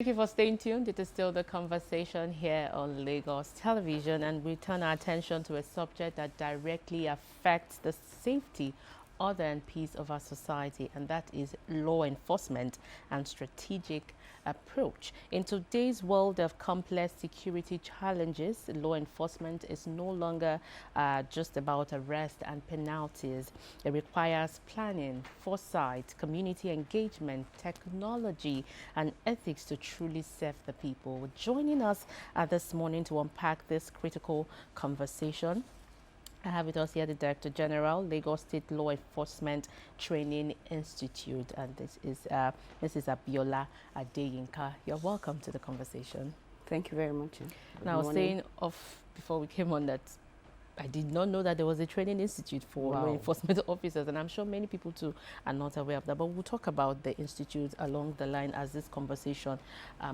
Thank you for staying tuned. It is still the conversation here on Lagos Television, and we turn our attention to a subject that directly affects the safety, order, and peace of our society, and that is law enforcement and strategic approach. In today's world of complex security challenges, law enforcement is no longer just about arrest and penalties. It requires planning, foresight, community engagement, technology, and ethics to truly serve the people. Joining us this morning to unpack this critical conversation, I have with us here the Director General, Lagos State Law Enforcement Training Institute, and this is Mrs. Abiola Adeyinka. You're welcome to the conversation. Thank you very much. Now, I was saying off before we came on that I did not know that there was a training institute for law enforcement officers, and I'm sure many people too are not aware of that. But we'll talk about the institute along the line as this conversation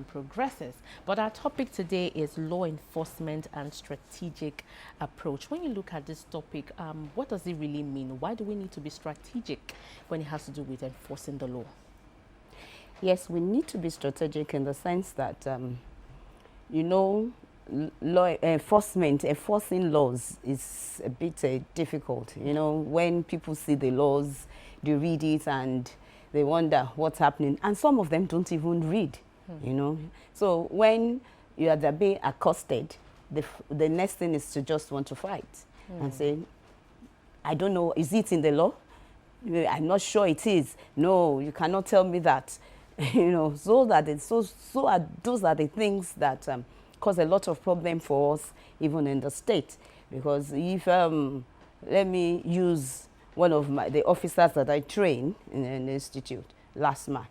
progresses. But our topic today is law enforcement and strategic approach. When you look at this topic, what does it really mean? Why do we need to be strategic when it has to do with enforcing the law? Yes, we need to be strategic in the sense that, law enforcement, enforcing laws is a bit difficult. When people see the laws, they read it and they wonder what's happening. And some of them don't even read, So when you are being accosted, the next thing is to just want to fight and say, I don't know, is it in the law? I'm not sure it is. No, you cannot tell me that. Those are the things that cause a lot of problem for us, even in the state. Because if, let me use one of the officers that I train in an institute, LASMA.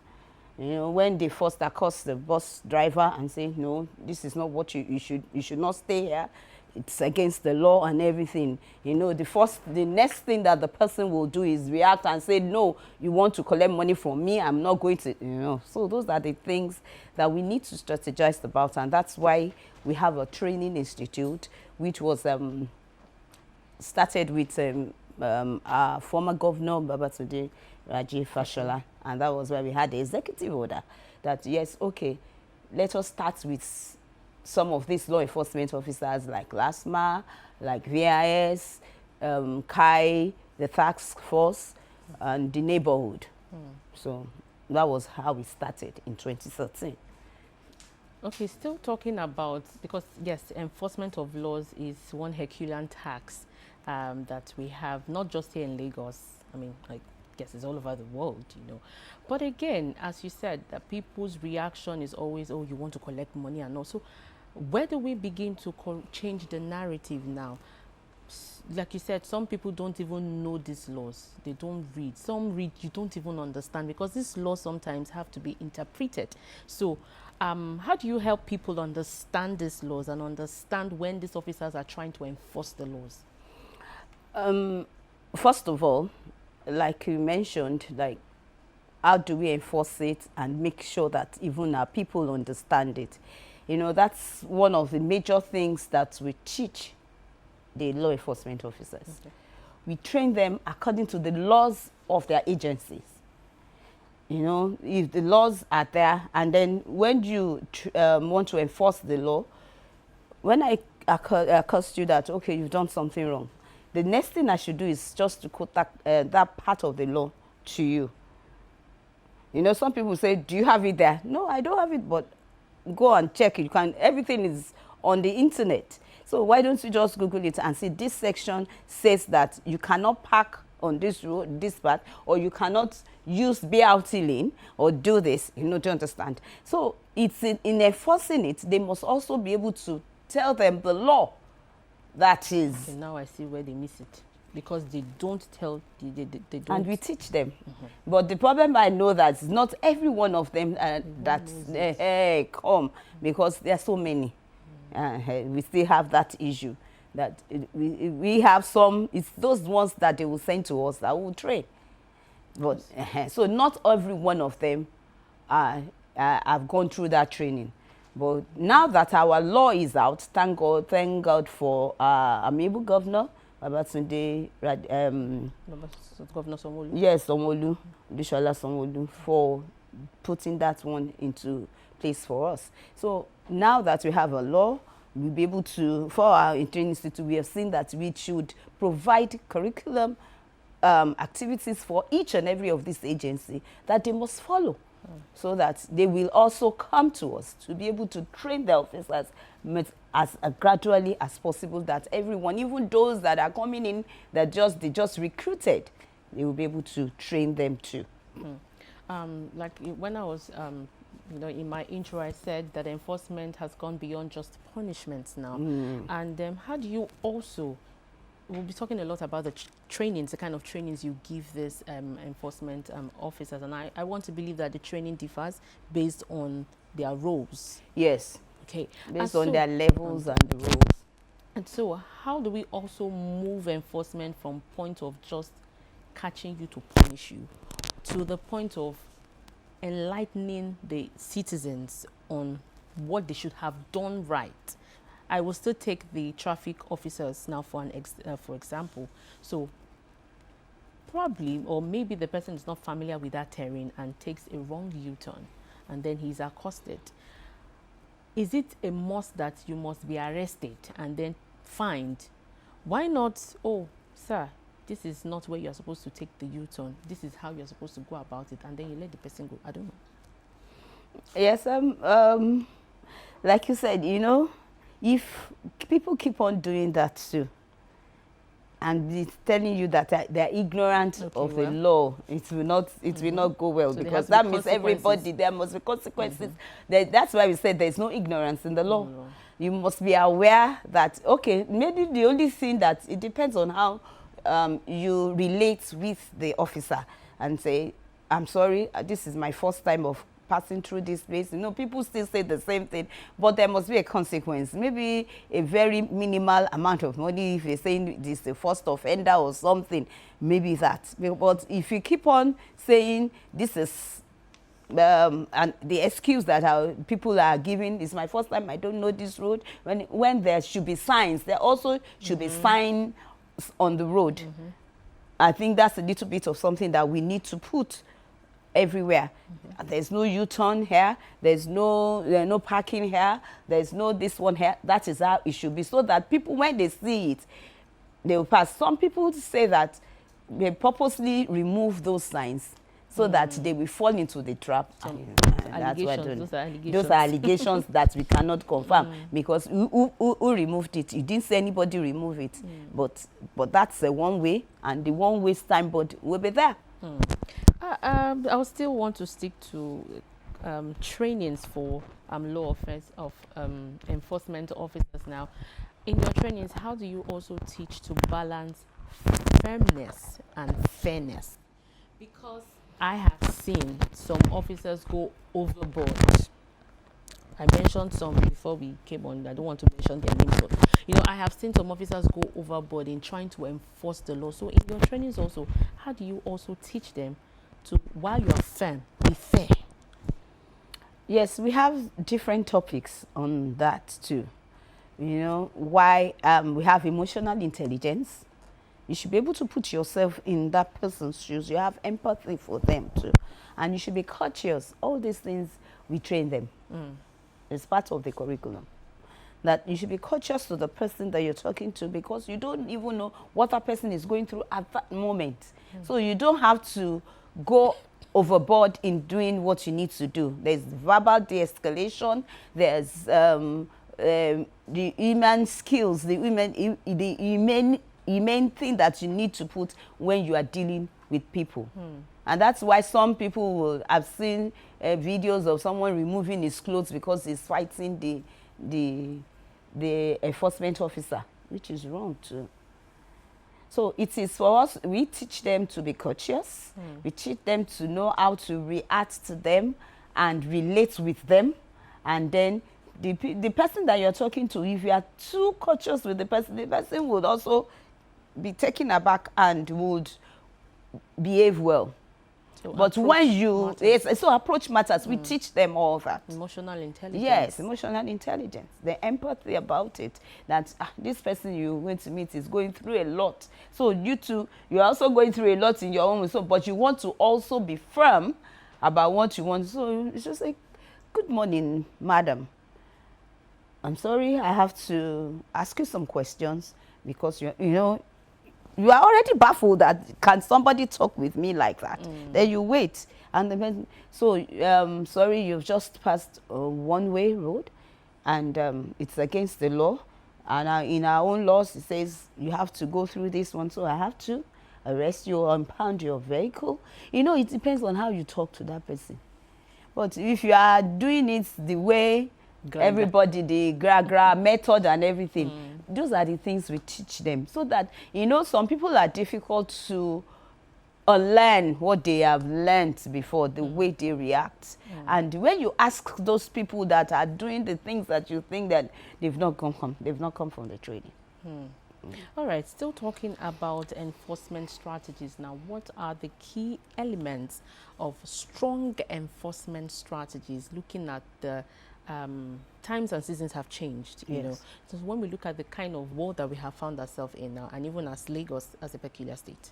When they first accost the bus driver and say, no, this is not what you should not stay here. It's against the law and everything. The next thing that the person will do is react and say, no, you want to collect money from me, I'm not going to, So those are the things that we need to strategize about. And that's why we have a training institute, which was started with our former governor, Babatunde Raji Fashola. And that was where we had the executive order that, yes, okay, let us start with some of these law enforcement officers like LASMA, like VIS, CAI, the task force, and the neighborhood. So that was how we started in 2013. Okay, still talking about, because yes, enforcement of laws is one Herculean task that we have, not just here in Lagos. I mean, I guess it's all over the world, But again, as you said, that people's reaction is always, oh, you want to collect money, and also, where do we begin to change the narrative now? Like you said, some people don't even know these laws. They don't read. Some read, you don't even understand, because these laws sometimes have to be interpreted. So how do you help people understand these laws and understand when these officers are trying to enforce the laws? First of all, like you mentioned, like, how do we enforce it and make sure that even our people understand it? That's one of the major things that we teach the law enforcement officers. Okay. We train them according to the laws of their agencies. If the laws are there, and then when you want to enforce the law, when I accost you that, okay, you've done something wrong, the next thing I should do is just to quote that part of the law to you. Some people say, do you have it there? No, I don't have it, but go and check it. Everything is on the internet. So why don't you just Google it and see this section says that you cannot park on this road, this part, or you cannot use BRT lane or do this, do you understand? So it's in enforcing it, they must also be able to tell them the law that is. Okay, now I see where they miss it. Because they don't tell, they don't. And we teach them. But the problem I know that not every one of them that come, because there are so many. We still have that issue. That we have some, it's those ones that they will send to us that will train. But so not every one of them have gone through that training. But now that our law is out, thank God for our amiable governor, Babatunde, Governor Sanwo-Olu. Yes, Sanwo-Olu, Bishola Sanwo-Olu, for putting that one into place for us. So now that we have a law, we'll be able to, for our training institute, we have seen that we should provide curriculum activities for each and every of these agencies that they must follow, so that they will also come to us to be able to train the officers as gradually as possible, that everyone, even those that are coming in, that they just recruited, they will be able to train them too. Like when I was, in my intro, I said that enforcement has gone beyond just punishments now. And how do you also, we'll be talking a lot about the trainings, the kind of trainings you give this enforcement officers. And I want to believe that the training differs based on their roles. Yes. Okay. Based on their levels and the roles. And so how do we also move enforcement from point of just catching you to punish you to the point of enlightening the citizens on what they should have done right? I will still take the traffic officers now for example. So probably, or maybe the person is not familiar with that terrain and takes a wrong U-turn, and then he's accosted. Is it a must that you must be arrested and then fined? Why not, oh, sir, this is not where you're supposed to take the U-turn. This is how you're supposed to go about it, and then you let the person go? I don't know. Yes, like you said, if people keep on doing that too, and it's telling you that they're ignorant of the law, it will not go well, so because that means everybody, there must be consequences. That's why we said there's no ignorance in the law. You must be aware that, okay, maybe the only thing that it depends on how you relate with the officer and say, I'm sorry, this is my first time of passing through this place. People still say the same thing, but there must be a consequence. Maybe a very minimal amount of money if you're saying this is the first offender or something, maybe that. But if you keep on saying this is and the excuse that people are giving is my first time, I don't know this road, when there should be signs, there also should be signs on the road. I think that's a little bit of something that we need to put everywhere. There's no U-turn here, there's no parking here, there's no this one here. That is how it should be, so that people, when they see it, they will pass. Some people say that they purposely remove those signs so that they will fall into the trap. That's those are allegations that we cannot confirm, because who removed it? You didn't say anybody remove it, but that's the one way, and the one way signboard will be there. I will still want to stick to trainings for law offense of enforcement officers now. In your trainings, how do you also teach to balance firmness and fairness? Because I have seen some officers go overboard. I mentioned some before we came on. I don't want to mention their names, but I have seen some officers go overboard in trying to enforce the law. So in your trainings also, how do you also teach them to, while you are firm, be fair? Yes, we have different topics on that too. Why we have emotional intelligence. You should be able to put yourself in that person's shoes. You have empathy for them too, and you should be courteous. All these things, we train them. It's part of the curriculum, that you should be courteous to the person that you're talking to, because you don't even know what that person is going through at that moment. So you don't have to go overboard in doing what you need to do. There's verbal de-escalation. There's the human skills, the main thing that you need to put when you are dealing with people. And that's why some people will have seen videos of someone removing his clothes because he's fighting the enforcement officer, which is wrong too. So it is for us, we teach them to be courteous. We teach them to know how to react to them and relate with them. And then the person that you're talking to, if you are too courteous with the person would also be taken aback and would behave well. So but when you, approach matters, we teach them all that. Emotional intelligence. Yes, emotional intelligence. The empathy about it, that this person you're going to meet is going through a lot. So you too, you're also going through a lot in your own way, but you want to also be firm about what you want. So it's just like, good morning, madam. I'm sorry, I have to ask you some questions because you know, you are already baffled that can somebody talk with me like that? Then you wait, and then sorry, you've just passed a one-way road, and it's against the law, and in our own laws it says you have to go through this one, so I have to arrest you or impound your vehicle. You know, it depends on how you talk to that person. But if you are doing it the way everybody, the gra method and everything, those are the things we teach them, so that, you know, some people are difficult to unlearn what they have learned before, the way they react. And when you ask those people that are doing the things that you think that they've not come from the training. All right, still talking about enforcement strategies now. What are the key elements of strong enforcement strategies, looking at the times and seasons have changed, you know? So when we look at the kind of world that we have found ourselves in now, and even as Lagos as a peculiar state.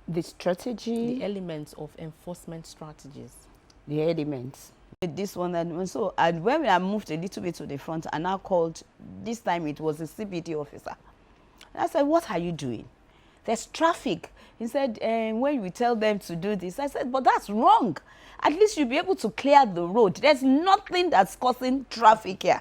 The strategy, the elements of enforcement strategies. The elements. This one and so, and when I moved a little bit to the front, and I called, this time it was a CBD officer. And I said, what are you doing? There's traffic. He said, when you tell them to do this, I said, but that's wrong. At least you'll be able to clear the road. There's nothing that's causing traffic here.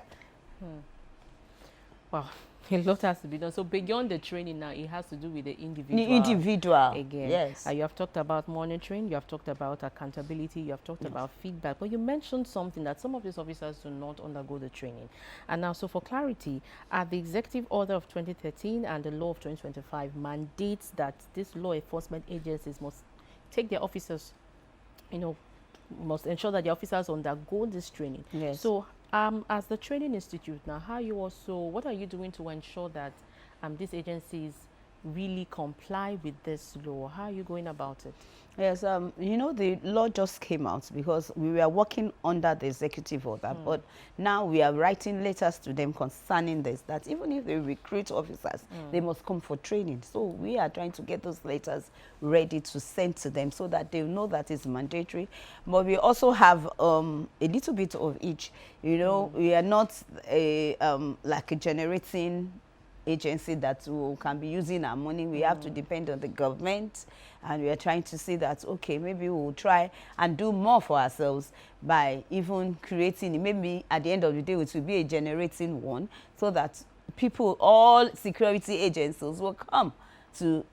Wow. A lot has to be done. So beyond the training now, it has to do with the individual. The individual. Again. Yes. You have talked about monitoring, you have talked about accountability, you have talked about feedback. But you mentioned something that some of these officers do not undergo the training. And now, so for clarity, the Executive Order of 2013 and the Law of 2025 mandates that these law enforcement agencies must take their officers, you know, must ensure that the officers undergo this training. Yes. So as the training institute now, what are you doing to ensure that these agencies really comply with this law? How are you going about it? Yes, you know, the law just came out because we were working under the executive order, but now we are writing letters to them concerning this, that even if they recruit officers, they must come for training. So we are trying to get those letters ready to send to them so that they know that it's mandatory. But we also have a little bit of each. You know, we are not like a generating agency that can be using our money. We have to depend on the government, and we are trying to see that, okay, maybe we'll try and do more for ourselves by even creating, maybe at the end of the day it will be a generating one, so that people, all security agencies will come to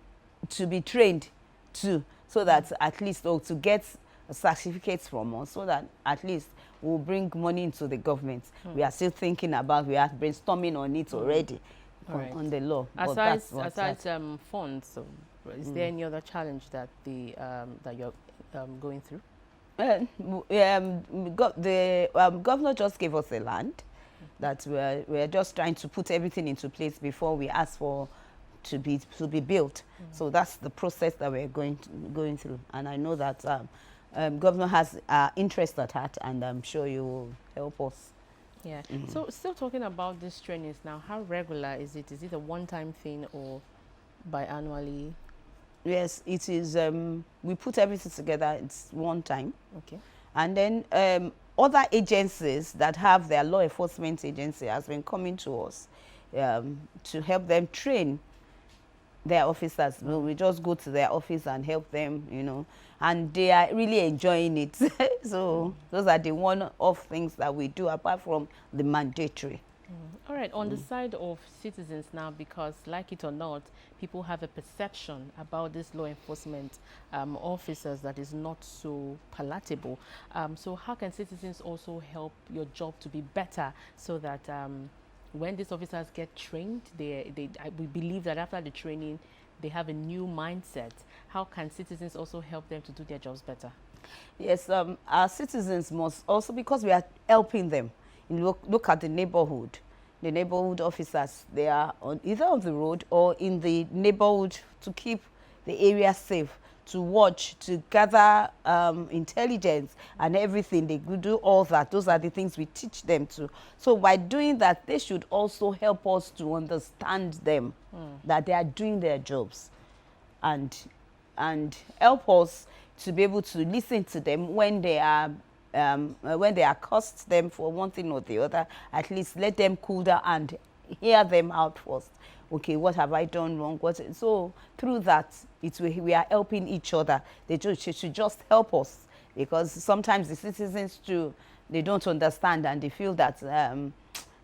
be trained too, so that at least, or to get certificates from us, so that at least we'll bring money into the government. We are still thinking about, we are brainstorming on it already. On the law. Aside funds, so is there any other challenge that that you're going through? The governor just gave us a land that we're just trying to put everything into place before we ask for to be built. So that's the process that we're going through, and I know that governor has interest at heart, and I'm sure you will help us. Yeah. So still talking about these trainings now, how regular is it? Is it a one-time thing or biannually? Yes, it is. We put everything together. It's one time. Okay. And then other agencies that have their law enforcement agency has been coming to us to help them train their officers. We just go to their office and help them, you know, and they are really enjoying it. So those are the one-off things that we do apart from the mandatory. All right, on the side of citizens now, because like it or not, people have a perception about this law enforcement officers that is not so palatable. So how can citizens also help your job to be better, so that when these officers get trained, we believe that after the training, they have a new mindset. How can citizens also help them to do their jobs better? Yes, our citizens must also, because we are helping them, look at the neighborhood. The neighborhood officers, they are on either on the road or in the neighborhood to keep the area safe, to watch, to gather intelligence and everything. They do all that. Those are the things we teach them to. So by doing that, they should also help us to understand them, that they are doing their jobs, and help us to be able to listen to them when they accost them for one thing or the other. At least let them cool down and hear them out first. Okay, what have I done wrong? So through that, we are helping each other. They should just help us, because sometimes the citizens too, they don't understand and they feel that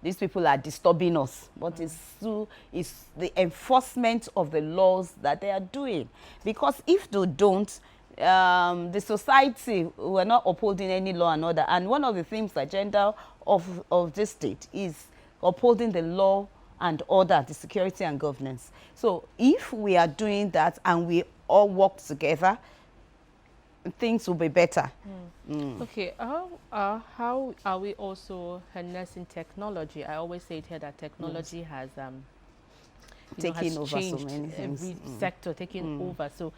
these people are disturbing us. But it's the enforcement of the laws that they are doing. Because if they don't, the society, we're not upholding any law and order. And one of the things, the agenda of this state is upholding the law and order, the security and governance. So if we are doing that and we all work together, things will be better. Okay, how are we also harnessing technology? I always say it here that technology has taking over changed so many things. Every sector taking over. So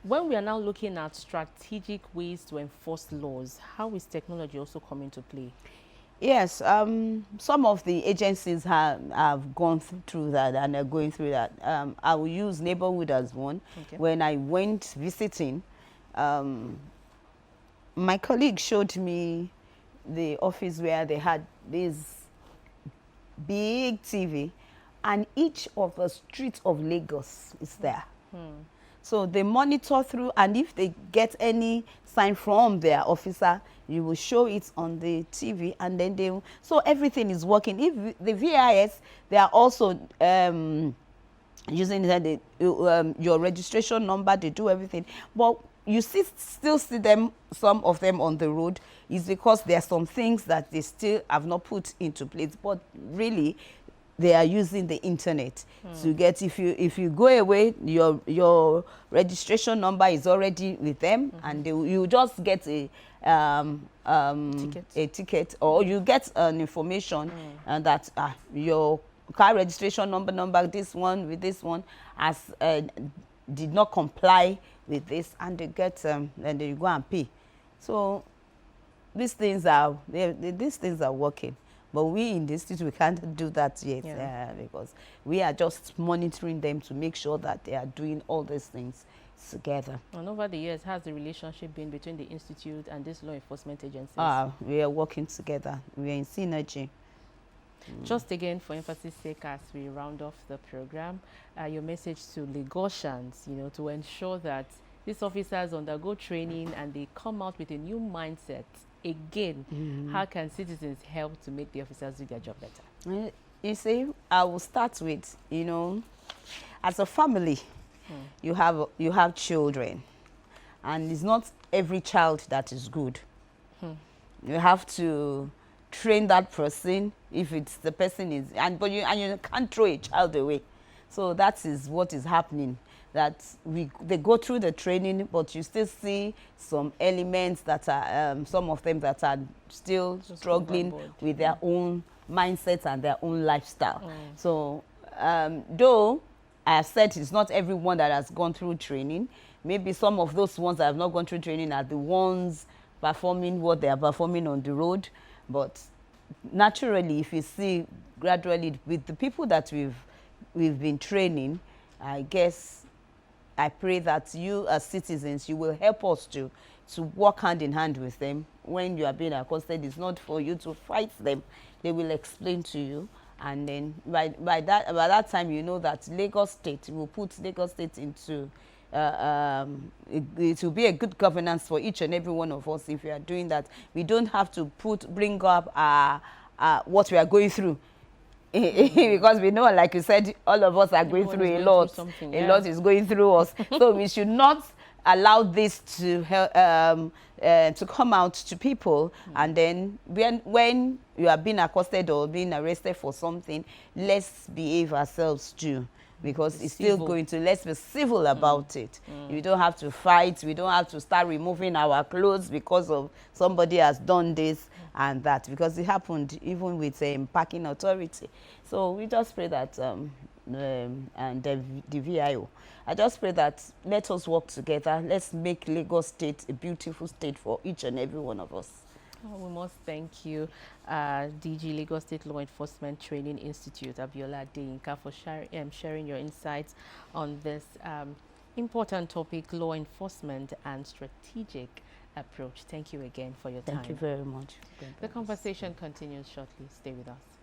when we are now looking at strategic ways to enforce laws, how is technology also coming into play? Yes, some of the agencies have gone through that and are going through that. I will use neighborhood as one. Okay. When I went visiting, my colleague showed me the office where they had this big TV, and each of the streets of Lagos is there. So they monitor through, and if they get any sign from their officer, you will show it on the TV, and then so everything is working. If the VIS, they are also using that your registration number, they do everything. But you still see them, some of them on the road, is because there are some things that they still have not put into place. But really, they are using the internet to get, if you go away, your registration number is already with them, and you just get a ticket, or you get an information and that your car registration number, this one with this one has did not comply with this, and they get and then you go and pay. So these things are working. But we in the institute, we can't do that yet, because we are just monitoring them to make sure that they are doing all these things together. And over the years, how's the relationship been between the institute and these law enforcement agencies? We are working together. We are in synergy. Just again, for emphasis sake, as we round off the program, your message to Lagosians, to ensure that these officers undergo training and they come out with a new mindset. Again, how can citizens help to make the officers do their job better? You see, I will start with, as a family, you have children, and it's not every child that is good. You have to train that person if it's the person is, and you can't throw a child away. So that is what is happening. That they go through the training, but you still see some elements that are some of them that are still struggling with their own mindsets and their own lifestyle. So though I have said it's not everyone that has gone through training, maybe some of those ones that have not gone through training are the ones performing what they are performing on the road. But naturally, if you see gradually with the people that we've been training, I guess I pray that you as citizens, you will help us to work hand in hand with them. When you are being accosted, it's not for you to fight them. They will explain to you. And then by that time, you know that Lagos State will put Lagos State into, it will be a good governance for each and every one of us if we are doing that. We don't have to bring up what we are going through. Because we know, like you said, all of us are going through a lot. A lot is going through us. So we should not allow this to come out to people. And then when you are being accosted or being arrested for something, let's behave ourselves too. Because it's still going to, let's be civil about it. You don't have to fight. We don't have to start removing our clothes because of somebody has done this and that. Because it happened even with parking authority. So we just pray that, and the VIO, I just pray that let us work together. Let's make Lagos State a beautiful state for each and every one of us. We must thank you, DG Lagos State Law Enforcement Training Institute, Abiola Adeyinka, for sharing your insights on this important topic, law enforcement and strategic approach. Thank you again for your time. Thank you very much. The conversation continues shortly. Stay with us.